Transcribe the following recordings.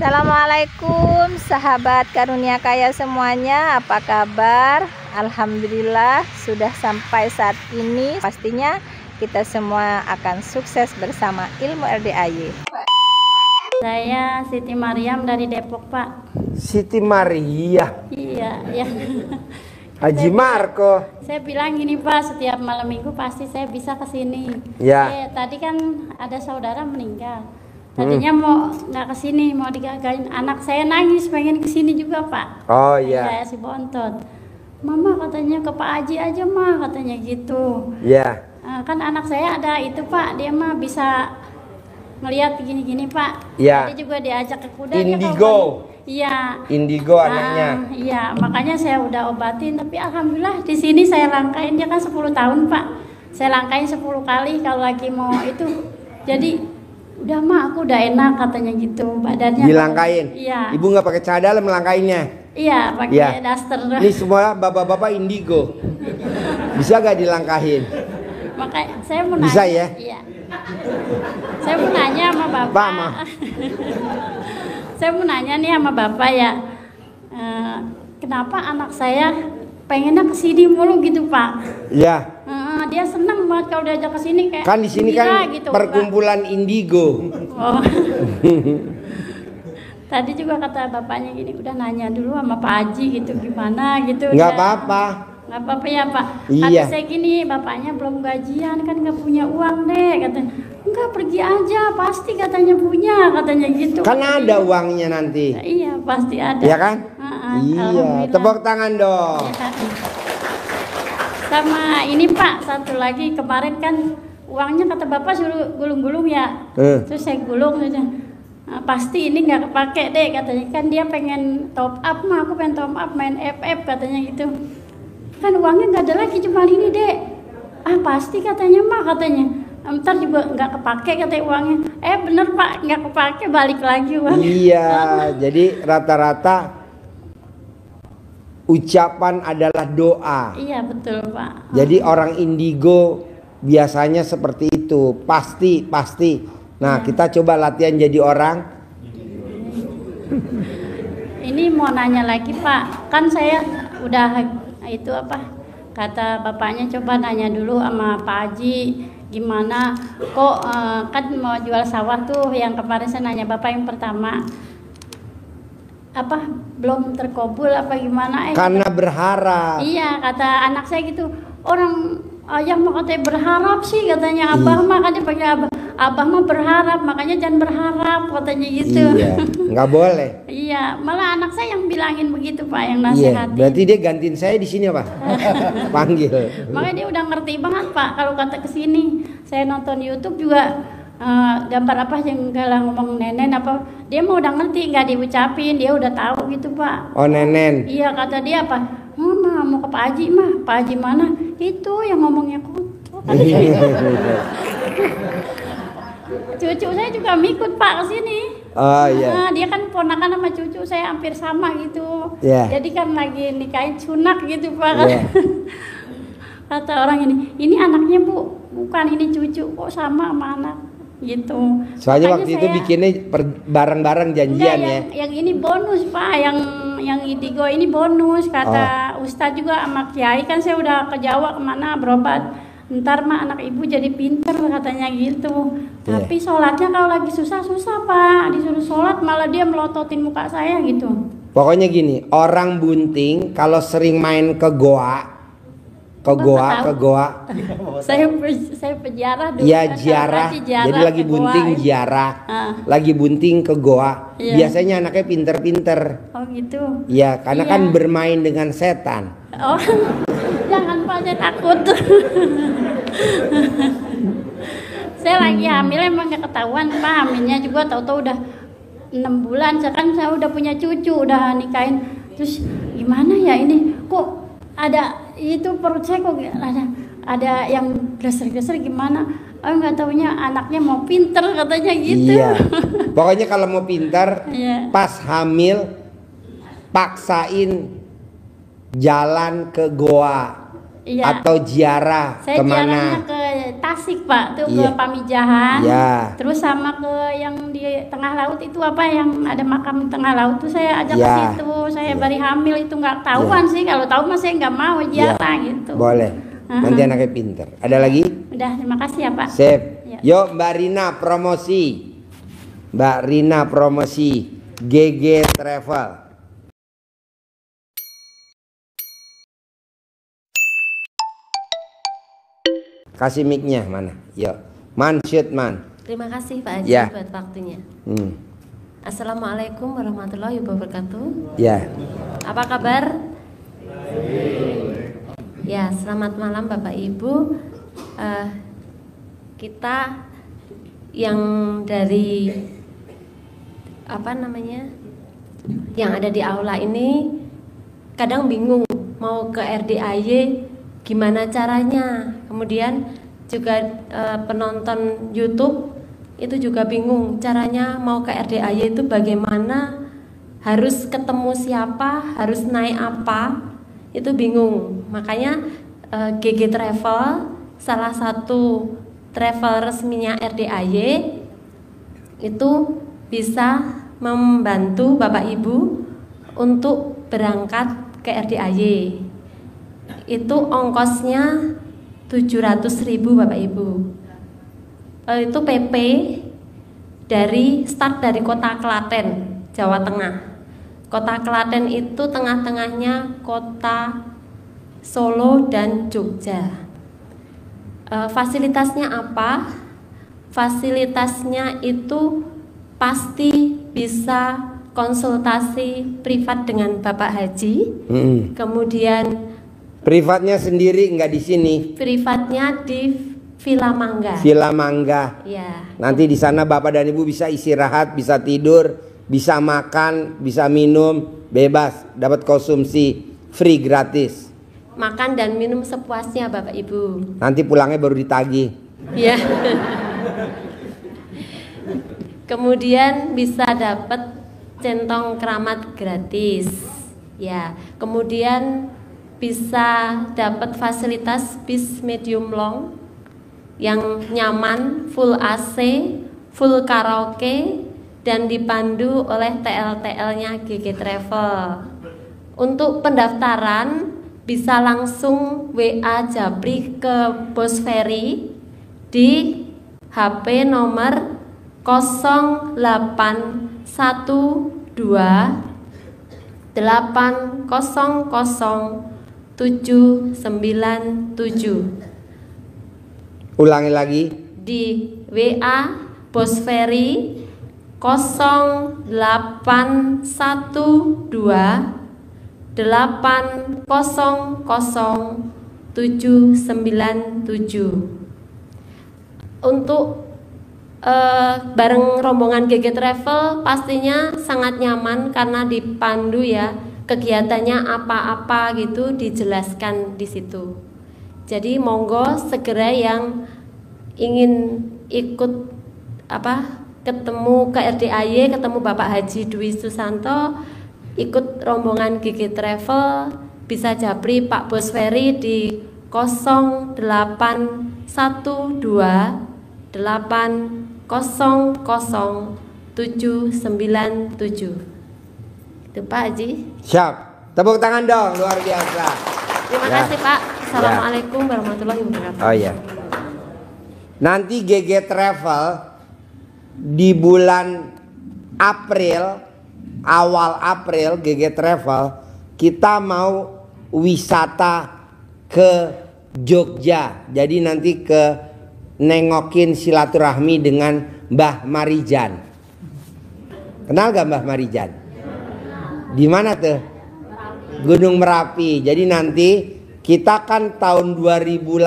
Assalamualaikum sahabat karunia kaya semuanya, apa kabar? Alhamdulillah sudah sampai saat ini. Pastinya kita semua akan sukses bersama ilmu RDAY. Saya Siti Mariam dari Depok, Pak. Siti Maria. Iya, ya. Haji Marco. Saya bilang gini, Pak, setiap malam minggu pasti saya bisa ke sini. Ya. Tadi kan ada saudara meninggal. Tadinya mau nggak ke sini, mau digagain. Anak saya nangis pengen ke sini juga, Pak. Oh iya. Ya, si Bontot. Mama katanya ke Pak Haji aja, mah katanya gitu. Ya. Kan anak saya ada itu, Pak, dia mah bisa ngelihat gini-gini, Pak. Ya. Tadi juga diajak ke kuda. Indigo. Iya. Indigo anaknya. Iya, makanya saya udah obatin. Tapi alhamdulillah di sini saya langkain, dia kan 10 tahun, Pak. Saya langkain 10 kali kalau lagi mau itu. Jadi udah mah aku udah enak katanya gitu badannya. Dilangkain. Iya. Ibu nggak pakai cadar melangkainnya. Iya, pakai Ya. daster. Ini semua bapak-bapak indigo. Bisa gak dilangkahin? Makanya saya mau nanya. Bisa ya? Iya. Saya mau nanya sama Bapak. Pak, Ma. Saya mau nanya nih sama Bapak ya. Kenapa anak saya pengennya ke sini mulu gitu, Pak? Ya. Dia senang banget kalau diajak ke sini kayak Kan di sini kan gitu, perkumpulan indigo. Oh. Tadi juga kata bapaknya gini, udah nanya dulu sama Pak Haji gitu gimana gitu. Nggak apa-apa. Nggak apa-apa ya, Pak. Iya. Kata saya gini, bapaknya belum gajian kan nggak punya uang deh katanya. Enggak, pergi aja, pasti katanya punya, katanya gitu. Kan ada uangnya nanti. Iya, pasti ada. Ya kan? Iya. Alhamdulillah. Tepuk tangan dong. Ya. Sama ini, Pak, satu lagi kemarin kan uangnya kata Bapak suruh gulung-gulung ya. Terus saya gulung saja. Pasti ini nggak kepake deh katanya, kan dia pengen top up mah, aku pengen top up main FF katanya gitu. Kan uangnya nggak ada lagi, cuma ini deh. Pasti katanya mah katanya. Ntar juga nggak kepake katanya uangnya. Bener, Pak, nggak kepake, balik lagi uangnya. Iya, jadi rata-rata ucapan adalah doa. Iya, betul, Pak. Jadi orang indigo biasanya seperti itu, pasti. Nah, kita coba latihan jadi orang. Ini mau nanya lagi, Pak. Kan saya udah itu apa? Kata bapaknya coba nanya dulu sama Pak Haji, gimana kok kan mau jual sawah tuh, yang kemarin saya nanya Bapak yang pertama. Apa belum terkabul apa gimana? Karena berharap. Iya, kata anak saya gitu. Orang ayah mah katanya berharap sih katanya, abah mah katanya pakai abah mah berharap, makanya jangan berharap katanya gitu. Iya, nggak boleh. Iya, malah anak saya yang bilangin begitu, Pak, yang Iya, nasihatin. berarti dia gantiin saya di sini apa? Panggil. Makanya dia udah ngerti banget, Pak, kalau kata kesini. Saya nonton YouTube juga gambar apa yang galang ngomong nenen apa, dia mau udah ngerti, nggak diucapin, dia udah tahu gitu, Pak. Oh, nenen. Iya, kata dia apa? Mama mau ke Pak Haji mah. Pak Haji mana? Itu yang ngomongnya kotor. Cucu saya juga ngikut, Pak, ke sini. Oh iya. Dia kan ponakan sama cucu saya hampir sama gitu. Yeah. Jadi kan lagi nikahin sunak gitu, Pak. Yeah. Kata orang ini anaknya, Bu, bukan ini cucu, kok sama anak gitu. Soalnya makanya waktu itu bikinnya bareng-bareng janjian ya. Yang ini bonus, Pak, yang indigo ini bonus, kata Ustadz juga sama Kiai, kan saya udah ke Jawa kemana berobat. Ntar mah anak ibu jadi pinter katanya gitu. Tapi sholatnya kalau lagi susah-susah, Pak, disuruh sholat malah dia melototin muka saya gitu. Pokoknya gini, orang bunting kalau sering main ke goa. Saya peziarah dulu. Iya, ziarah. Jadi lagi bunting ziarah. Lagi bunting ke goa. Iya. Biasanya anaknya pinter-pinter. Oh gitu. Iya, karena kan bermain dengan setan. Oh, jangan, Pak, saya takut. Saya lagi hamil emang gak ketahuan, Pak, hamilnya juga tahu-tahu udah 6 bulan. Kan saya udah punya cucu, udah nikahin. Terus gimana ya ini? Kok ada itu perut saya kok ada yang geser-geser gimana? Nggak taunya anaknya mau pinter katanya gitu. Iya. Pokoknya kalau mau pinter, pas hamil paksain jalan ke goa atau ziarah. Saya kemana? ziarahnya ke Tasik Pak, tuh ke Iya. Pamijahan. Ya. Terus sama ke yang di tengah laut itu apa yang ada makam tengah laut tuh saya ajak ke Ya. situ. Saya baru hamil itu nggak tahuan sih, kalau tahu mah saya nggak mau Ya. ziarah gitu. Boleh. Nanti anaknya pinter. Ada lagi? Udah, terima kasih ya Pak. Sip. Ya. Yuk Mbak Rina promosi. Mbak Rina promosi GG Travel. Kasih mic-nya mana? Yuk. Man, shoot man. Terima kasih Pak Haji Ya. buat waktunya. Hmm. Assalamualaikum warahmatullahi wabarakatuh. Ya. Apa kabar? Ya, selamat malam Bapak Ibu. Kita yang dari apa namanya, yang ada di aula ini kadang bingung mau ke RDAY gimana caranya. Kemudian juga penonton YouTube itu juga bingung caranya mau ke RDAY itu bagaimana, harus ketemu siapa, harus naik apa, itu bingung. Makanya GG Travel, salah satu travel resminya RDAY, itu bisa membantu Bapak Ibu untuk berangkat ke RDAY. Itu ongkosnya 700.000 Bapak Ibu. Itu PP dari start dari kota Klaten, Jawa Tengah. Kota Klaten itu tengah-tengahnya kota Solo dan Jogja. Fasilitasnya apa? Fasilitasnya itu pasti bisa konsultasi privat dengan Bapak Haji. Kemudian Privatnya sendiri nggak di sini. privatnya di Villa Mangga. Villa Mangga. Ya. Nanti di sana Bapak dan Ibu bisa istirahat, bisa tidur, bisa makan, bisa minum, bebas, dapat konsumsi free gratis. Makan dan minum sepuasnya Bapak Ibu. Nanti pulangnya baru ditagih. Ya. Kemudian bisa dapat centong keramat gratis. Ya. Kemudian bisa dapat fasilitas bis medium long yang nyaman, full AC, full karaoke, dan dipandu oleh TL-TL-nya GG Travel. Untuk pendaftaran bisa langsung WA Japri ke Bos Ferry di HP nomor 0812 800 797. Ulangi lagi. Di WA Bos Ferry 0812 800 797. Untuk bareng rombongan GG Travel pastinya sangat nyaman karena dipandu ya, kegiatannya apa-apa gitu dijelaskan di situ. Jadi monggo segera yang ingin ikut ketemu ke RDAY, ketemu Bapak Haji Dwi Susanto, ikut rombongan GG Travel, bisa japri Pak Bos Ferry di 0812 800 797. Itu Pak Haji. Siap. Tepuk tangan dong, luar biasa. Terima kasih Pak. Assalamualaikum warahmatullahi wabarakatuh. Oh iya. Nanti GG Travel di bulan April, awal April GG Travel kita mau wisata ke Jogja. Jadi nanti ke nengokin silaturahmi dengan Mbah Marijan. Kenal gak Mbah Marijan? Di mana tuh? Gunung Merapi. Jadi nanti kita kan tahun 2018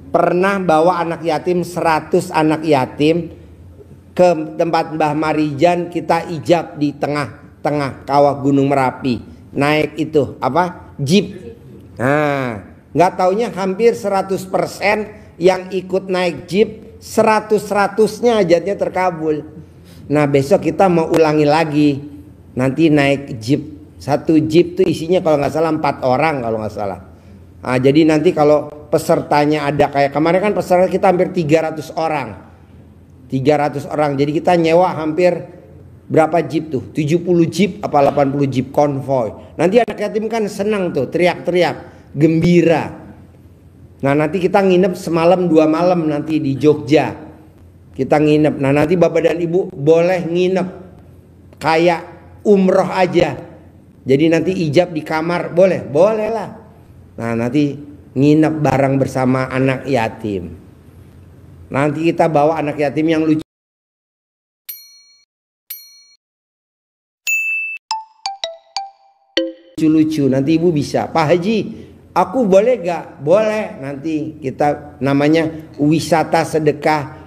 pernah bawa anak yatim 100 anak yatim ke tempat Mbah Marijan, kita ijab di tengah-tengah kawah Gunung Merapi. Naik itu jeep. Nah, nggak taunya hampir 100% yang ikut naik jeep 100-100-nya hajatnya terkabul. Nah, besok kita mau ulangi lagi. Nanti naik jeep. Satu jeep tuh isinya kalau nggak salah 4 orang kalau nggak salah. Nah, jadi nanti kalau pesertanya ada kayak kemarin kan peserta kita hampir 300 orang. 300 orang. Jadi kita nyewa hampir berapa jeep tuh? 70 jeep apa 80 jeep konvoy. Nanti anak yatim kan senang tuh, teriak-teriak, gembira. Nah, nanti kita nginep semalam 2 malam nanti di Jogja. Kita nginep. Nah, nanti Bapak dan Ibu boleh nginep kayak umroh aja. Jadi nanti ijab di kamar boleh? Boleh lah. Nah, nanti nginep bareng bersama anak yatim. Nanti kita bawa anak yatim yang lucu. Lucu-lucu. Nanti Ibu bisa, Pak Haji, aku boleh gak? Boleh. Nanti kita namanya wisata sedekah.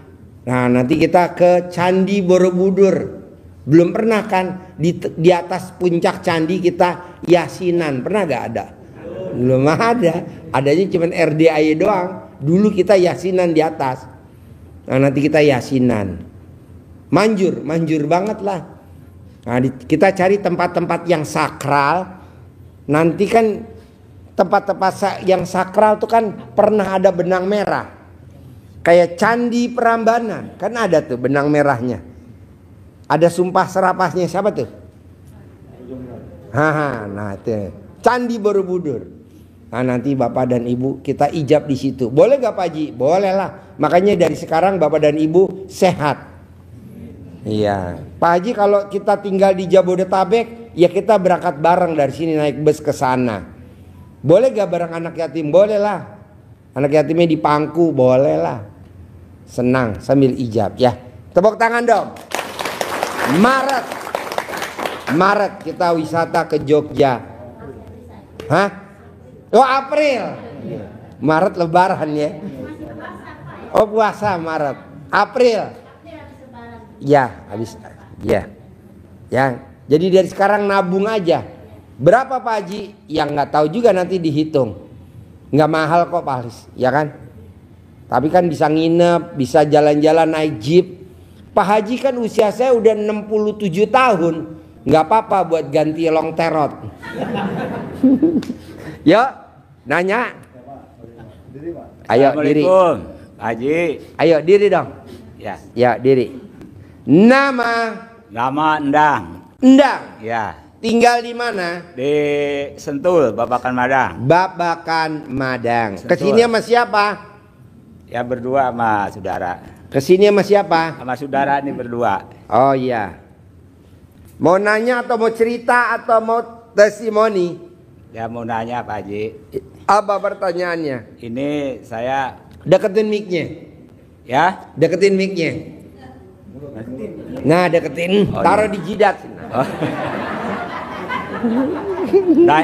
Nah, nanti kita ke Candi Borobudur. Belum pernah kan di atas puncak candi kita yasinan. Pernah gak ada? Belum ada. Adanya cuma RDAY doang. Dulu kita yasinan di atas. Nah, nanti kita yasinan. Manjur banget lah. Nah, kita cari tempat-tempat yang sakral. Nanti kan tempat-tempat yang sakral tuh kan pernah ada benang merah. Kayak Candi Prambanan. Kan ada tuh benang merahnya. Ada sumpah serapahnya siapa tuh? Nah itu Candi Borobudur. Nah, nanti Bapak dan Ibu kita ijab di situ. Boleh gak Pak Haji? Boleh lah. Makanya dari sekarang Bapak dan Ibu sehat. Iya. Pak Haji kalau kita tinggal di Jabodetabek, ya kita berangkat bareng dari sini naik bus ke sana. Boleh gak bareng anak yatim? Boleh lah. Anak yatimnya di pangku, boleh lah. Senang sambil ijab ya. Tepuk tangan dong. Maret kita wisata ke Jogja. Hah? Oh, April. Maret lebaran ya. Oh, puasa Maret. April. Ya, habis ya. Ya. Jadi dari sekarang nabung aja. Berapa Pak Haji? Yang nggak tahu juga nanti dihitung. Nggak mahal kok Pak Halis, ya kan? Tapi kan bisa nginep, bisa jalan-jalan naik jeep. Pak Haji kan usia saya udah 67 tahun. Nggak apa-apa buat ganti long terot. Yuk, nanya. Ayo diri. Pak Haji. Ayo diri dong. Ya. Ya diri. Nama Endang. Endang. Ya. Tinggal di mana? Di Sentul, Babakan Madang. Babakan Madang. Sentul. Kesini sama siapa? Ya berdua sama saudara. Kesini sama siapa? Sama saudara ini berdua. Oh iya. Mau nanya atau mau cerita atau mau testimoni? Ya mau nanya Pak Haji. Apa pertanyaannya? Ini saya. Deketin mic-nya. Ya. Deketin mic-nya. Nah deketin. Oh, taruh iya. di jidat. Oh. Nah,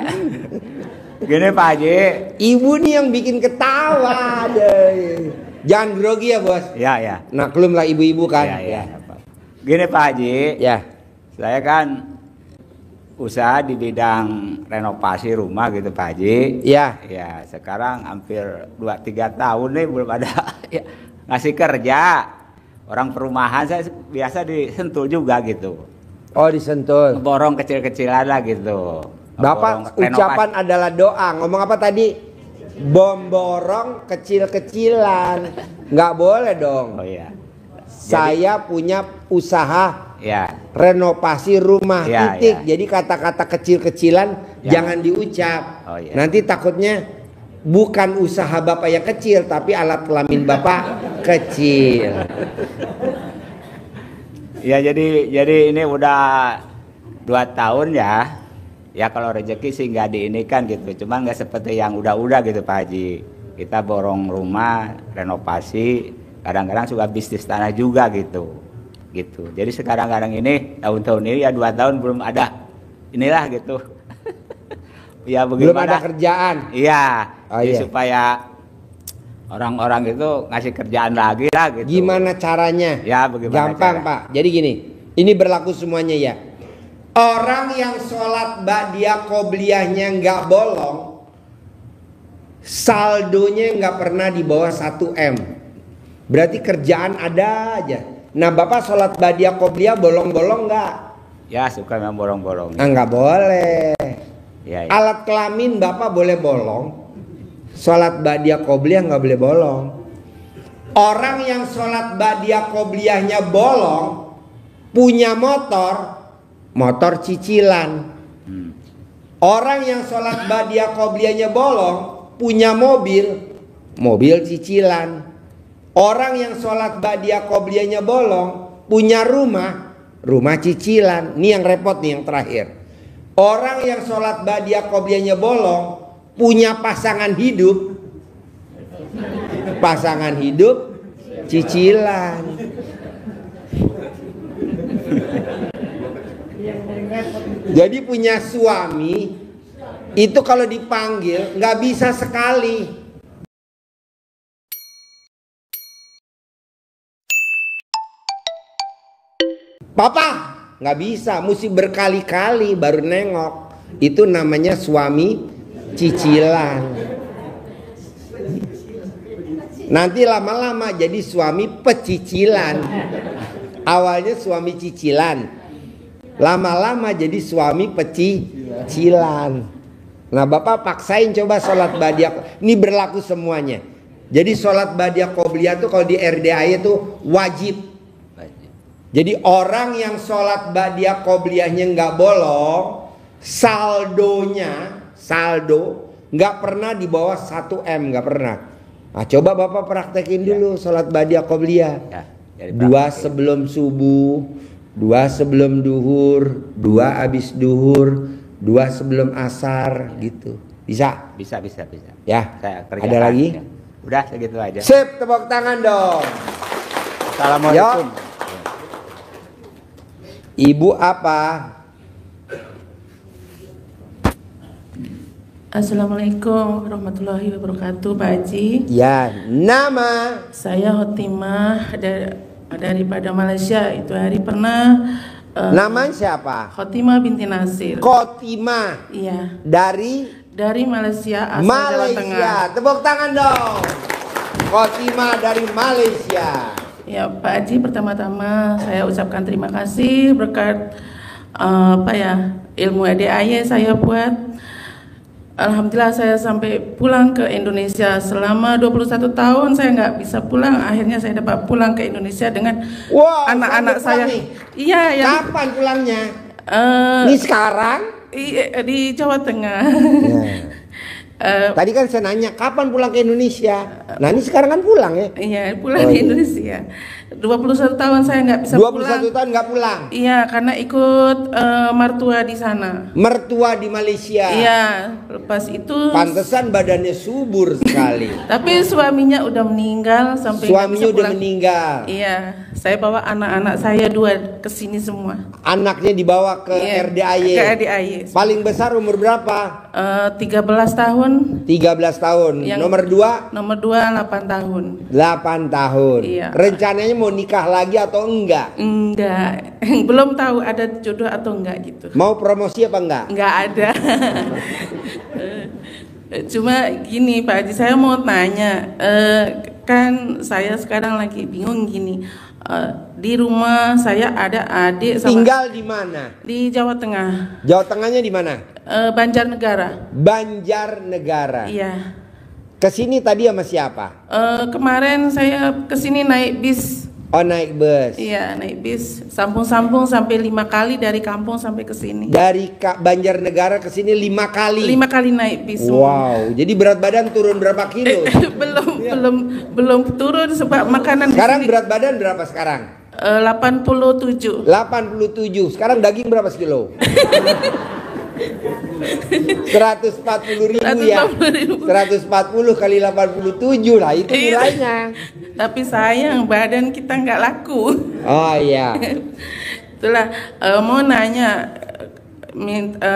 gini Pak Haji. Ibu nih yang bikin ketawa deh. Jangan grogi ya bos. Ya. Maklum lah ibu-ibu kan. Ya. Gini Pak Haji. Ya. Saya kan usaha di bidang renovasi rumah gitu Pak Haji. Ya. Ya sekarang hampir 2-3 tahun nih belum ada ya, ngasih kerja. Orang perumahan saya biasa disentul juga gitu. Oh disentul. Borong kecil-kecilan lah gitu. Bapak ucapan adalah doa. Ngomong apa tadi? Borong kecil-kecilan. Nggak boleh dong. Oh iya. Saya punya usaha Ya. renovasi rumah Ya, titik. ya. Jadi kata-kata kecil-kecilan jangan diucap. Oh, iya. Nanti takutnya bukan usaha Bapak yang kecil, tapi alat kelamin Bapak kecil. Ya jadi ini udah 2 tahun ya. Ya kalau rezeki sih nggak diinikan gitu. Cuman nggak seperti yang udah gitu Pak Haji. Kita borong rumah, renovasi, kadang-kadang suka bisnis tanah juga gitu. Jadi sekarang ini tahun-tahun ini ya 2 tahun belum ada inilah gitu. Ya bagaimana? Belum ada kerjaan. Iya. Oh, jadi iya. supaya orang-orang itu ngasih kerjaan lagi lah gitu. Gimana caranya? Ya bagaimana? Gampang Pak. Jadi gini, ini berlaku semuanya ya. Orang yang sholat ba'diyah qobliyahnya nggak bolong, saldonya nggak pernah di bawah 1 M. Berarti kerjaan ada aja. Nah Bapak sholat ba'diyah qobliyah bolong-bolong nggak? Ya suka memang bolong-bolong. Nggak boleh. Ya. Alat kelamin Bapak boleh bolong. sholat ba'diyah qobliyah nggak boleh bolong. Orang yang sholat ba'diyah qobliyahnya bolong, punya motor cicilan. Orang yang sholat ba'diyah qobliyahnya bolong, punya mobil cicilan. Orang yang sholat ba'diyah qobliyahnya bolong, punya rumah cicilan. Ini yang repot nih, yang terakhir. Orang yang sholat ba'diyah qobliyahnya bolong, punya pasangan hidup cicilan. Jadi punya suami itu kalau dipanggil nggak bisa sekali. Papa nggak bisa, mesti berkali-kali baru nengok. Itu namanya suami cicilan. Nanti lama-lama jadi suami pecicilan. Awalnya suami cicilan, lama-lama jadi suami pecicilan. Nah, Bapak paksain coba sholat ba'diyah. Ini berlaku semuanya. Jadi sholat ba'diyah qobliyah itu kalau di RDAI itu wajib. Jadi orang yang sholat ba'diyah qobliyahnya nggak bolong, saldo nggak pernah di bawah 1 M, nggak pernah. Nah, coba Bapak praktekin dulu sholat ba'diyah qobliyah. Ya, 2 sebelum subuh, 2 sebelum duhur, 2 habis duhur, 2 sebelum asar gitu. Bisa? Bisa. Ya. Saya kerjakan. Ada lagi? Ya. Udah segitu aja. Sip, tepuk tangan dong. Assalamualaikum. Yo. Ibu apa? Assalamualaikum warahmatullahi wabarakatuh, Pak Haji. Ya, nama? Saya Khotimah daripada Malaysia. Itu hari pernah. Nama siapa? Khotimah binti Nasir. Khotimah. Iya. Dari Malaysia, asal Jawa Tengah. Malaysia. Tepuk tangan dong. Khotimah dari Malaysia. Ya, Pak Haji, pertama-tama saya ucapkan terima kasih berkat ilmu EDAY saya buat. Alhamdulillah saya sampai pulang ke Indonesia. Selama 21 tahun saya nggak bisa pulang. Akhirnya saya dapat pulang ke Indonesia dengan anak-anak saya. Iya, ya. Kapan pulangnya? Ini sekarang? Di Jawa Tengah. Ya. Tadi kan saya nanya kapan pulang ke Indonesia. Nah, ini sekarang kan pulang ya? Iya, pulang di Indonesia. 21 tahun saya nggak bisa 21 pulang. 21 tahun nggak pulang? Iya, karena ikut mertua di sana. Mertua di Malaysia? Iya, lepas itu. Pantesan badannya subur sekali. Tapi suaminya udah meninggal sampai. Suaminya udah meninggal? Iya, saya bawa anak-anak saya 2 ke sini semua. Anaknya dibawa ke RDAY? Ke RDAY. Paling besar umur berapa? 13 tahun. 13 tahun. Nomor 2? Nomor 2 8 tahun. 8 tahun. Iya. Rencananya mau nikah lagi atau enggak? Enggak. Belum tahu ada jodoh atau enggak gitu. Mau promosi apa enggak? Enggak ada. Cuma gini Pak Haji, saya mau tanya, kan saya sekarang lagi bingung gini. Di rumah saya ada adik sama. Tinggal di mana? Di Jawa Tengah. Jawa Tengahnya di mana? Banjarnegara. Banjarnegara. Iya. Kesini tadi sama siapa? Kemarin saya kesini naik bis. Oh, naik bus. Iya, naik bis. Sambung-sambung sampai 5 kali dari kampung sampai ke sini. Dari Banjarnegara ke sini 5 kali. 5 kali naik bis. Wow, jadi berat badan turun berapa kilo? belum turun sebab makanan. Sekarang berat badan berapa sekarang? 87. 87. Sekarang daging berapa sekilo? 140.000 ya. 140 kali 87 lah itu nilainya. Tapi sayang badan kita nggak laku. Oh iya. Itulah mau nanya,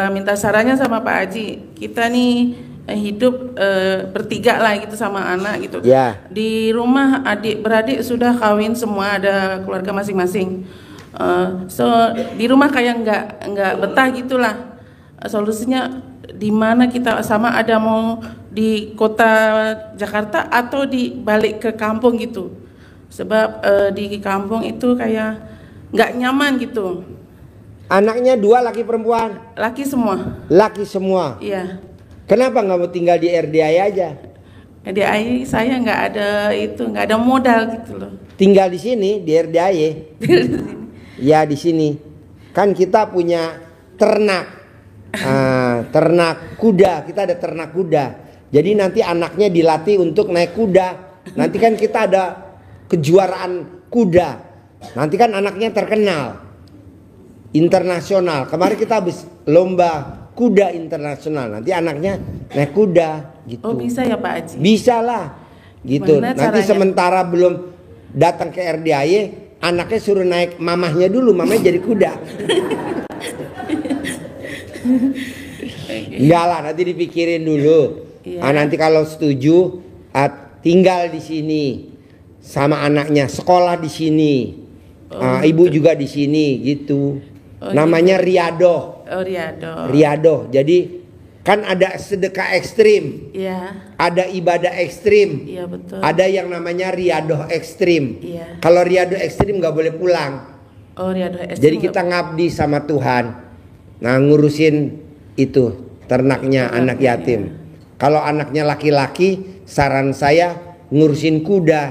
minta sarannya sama Pak Haji. Kita nih hidup bertiga lah gitu sama anak gitu. Ya. Di rumah adik beradik sudah kawin semua, ada keluarga masing-masing. So di rumah kayak nggak betah gitulah. Solusinya di mana kita sama, ada mau di kota Jakarta atau di balik ke kampung gitu. Sebab di kampung itu kayak nggak nyaman gitu. Anaknya 2 laki perempuan? Laki semua. Laki semua? Iya. Kenapa nggak mau tinggal di RDAY aja? RDAY saya nggak ada itu, nggak ada modal gitu loh. Tinggal di sini di RDAY. Ya di sini. Kan kita punya ternak. Ternak kuda, kita ada ternak kuda. Jadi nanti anaknya dilatih untuk naik kuda. Nanti kan kita ada kejuaraan kuda. Nanti kan anaknya terkenal internasional. Kemarin kita habis lomba kuda internasional. Nanti anaknya naik kuda gitu. Oh bisa ya Pak Haji? Bisa lah gitu. Gimana Nanti caranya? sementara belum datang ke RDAY, anaknya suruh naik mamahnya dulu. Mamanya jadi kuda. Enggak lah, nanti dipikirin dulu. Iya. Nanti kalau setuju, tinggal di sini sama anaknya, sekolah di sini, ibu juga di sini gitu. Namanya gitu. Riado. Oh Riado. Riado. Jadi kan ada sedekah ekstrim, Iya. ada ibadah ekstrim, Iya betul. ada yang namanya Riado ekstrim. Iya. Kalau Riado ekstrim nggak boleh pulang. Oh Riado. Jadi kita ngabdi sama Tuhan. Nah ngurusin itu ternaknya anak yatim. Kalau anaknya laki-laki, saran saya ngurusin kuda.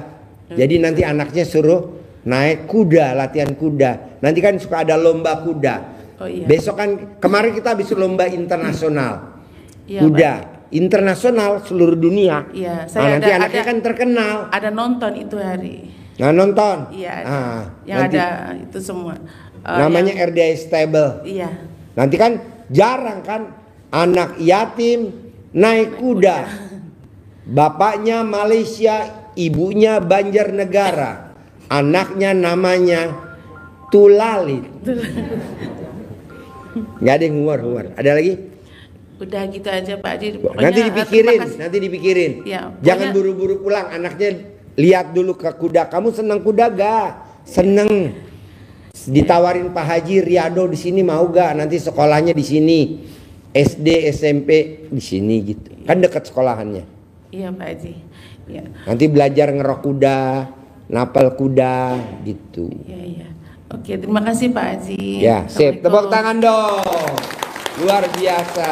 Jadi nanti anaknya suruh naik kuda, latihan kuda. Nanti kan suka ada lomba kuda. Oh, iya. Besok kan kemarin kita habis lomba internasional. Iya, Kuda internasional seluruh dunia. Iya, Nanti anaknya kan terkenal. Ada nonton itu hari. Nah nonton. Iya. Yang nanti ada itu semua. namanya RDAY Stable. Iya. Nanti kan jarang kan anak yatim naik kuda. Bapaknya Malaysia, ibunya Banjarnegara. Anaknya namanya Tulalit. Nggak ada yang humor. Ada lagi? Udah gitu aja Pak Haji. Nanti dipikirin. Ya, Jangan buru-buru pulang. Anaknya lihat dulu ke kuda. Kamu senang kuda gak? Seneng. Ditawarin Pak Haji Riado di sini mau gak? Nanti sekolahnya di sini. SD, SMP di sini gitu. Kan dekat sekolahannya. Iya Pak Haji. Ya. Nanti belajar ngerok kuda, napal kuda gitu. Iya. Oke, terima kasih Pak Haji. Ya, sip. Assalamualaikum. Tepuk tangan dong. Luar biasa.